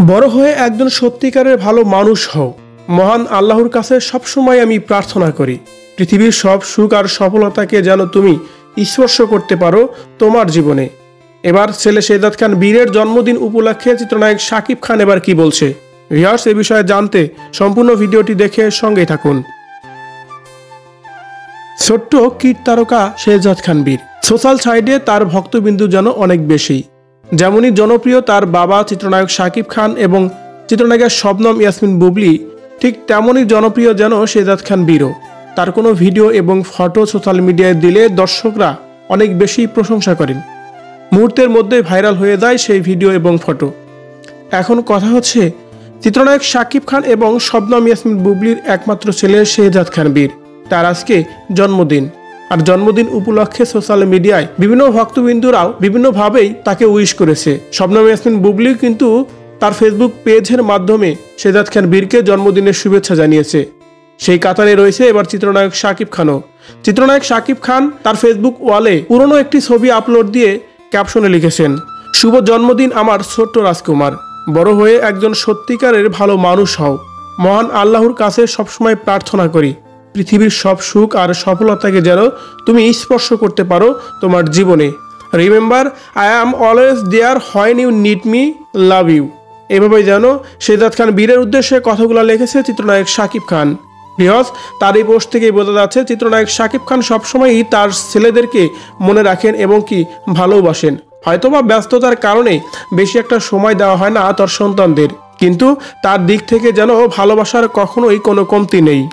বড় হয়ে একজন সত্যিকারের ভালো মানুষ হও। মহান আল্লাহর কাছে সবসময় আমি প্রার্থনা করি পৃথিবীর সব সুখ আর সফলতাকে যেন তুমি স্পর্শ করতে পারো তোমার জীবনে। এবার ছেলে শেহজাদ খান বীরের জন্মদিন উপলক্ষে চিত্রনায়ক শাকিব খান এবার কি বলছে, ভিউয়ার্স এ বিষয়ে জানতে সম্পূর্ণ ভিডিওটি দেখে সঙ্গেই থাকুন। ছোট্ট কিট তারকা শেহজাদ খান বীর সোশ্যাল সাইডে তার ভক্তবিন্দু যেন অনেক বেশি। যেমনই জনপ্রিয় তার বাবা চিত্রনায়ক শাকিব খান এবং চিত্রনায়িকা শবনম ইয়াসমিন বুবলি, ঠিক তেমনই জনপ্রিয় যেন শেহজাদ খান বীরও। তার কোনো ভিডিও এবং ফটো সোশ্যাল মিডিয়ায় দিলে দর্শকরা অনেক বেশি প্রশংসা করেন। মুহূর্তের মধ্যে ভাইরাল হয়ে যায় সেই ভিডিও এবং ফটো। এখন কথা হচ্ছে চিত্রনায়ক শাকিব খান এবং শবনম ইয়াসমিন বুবলির একমাত্র ছেলে শেহজাদ খান বীর, তার আজকে জন্মদিন। আর জন্মদিন উপলক্ষে সোশ্যাল মিডিয়ায় বিভিন্ন ভক্তবিন্দুরাও বিভিন্নভাবেই তাকে উইশ করেছে। শবনম ইয়াসমিন বুবলি কিন্তু তার ফেসবুক পেজের মাধ্যমে শেহজাদ খান বীরকে জন্মদিনের শুভেচ্ছা জানিয়েছে। সেই কাতারে রয়েছে এবার চিত্রনায়ক শাকিব খানও। চিত্রনায়ক শাকিব খান তার ফেসবুক ওয়ালে পুরনো একটি ছবি আপলোড দিয়ে ক্যাপশনে লিখেছেন, শুভ জন্মদিন আমার ছোট্ট রাজকুমার, বড় হয়ে একজন সত্যিকারের ভালো মানুষ হও। মহান আল্লাহর কাছে সবসময় প্রার্থনা করি পৃথিবীর সব সুখ আর সফলতাকে যেন তুমি স্পর্শ করতে পারো তোমার জীবনে। Remember, I am always there when you need me, love you. এভাবেই যেন শেহজাদ খান বীরের উদ্দেশ্যে কথাগুলো লিখেছে চিত্রনায়ক শাকিব খান। ভিউয়ার্স, তার এই পোস্ট থেকেই বোঝা যাচ্ছে চিত্রনায়ক শাকিব খান সবসময়ই তার ছেলেদেরকে মনে রাখেন এবং কি ভালোবাসেন। হয়তোবা ব্যস্ততার কারণে বেশি একটা সময় দেওয়া হয় না তার সন্তানদের, কিন্তু তার দিক থেকে যেন ভালোবাসার কখনোই কোনো কমতি নেই।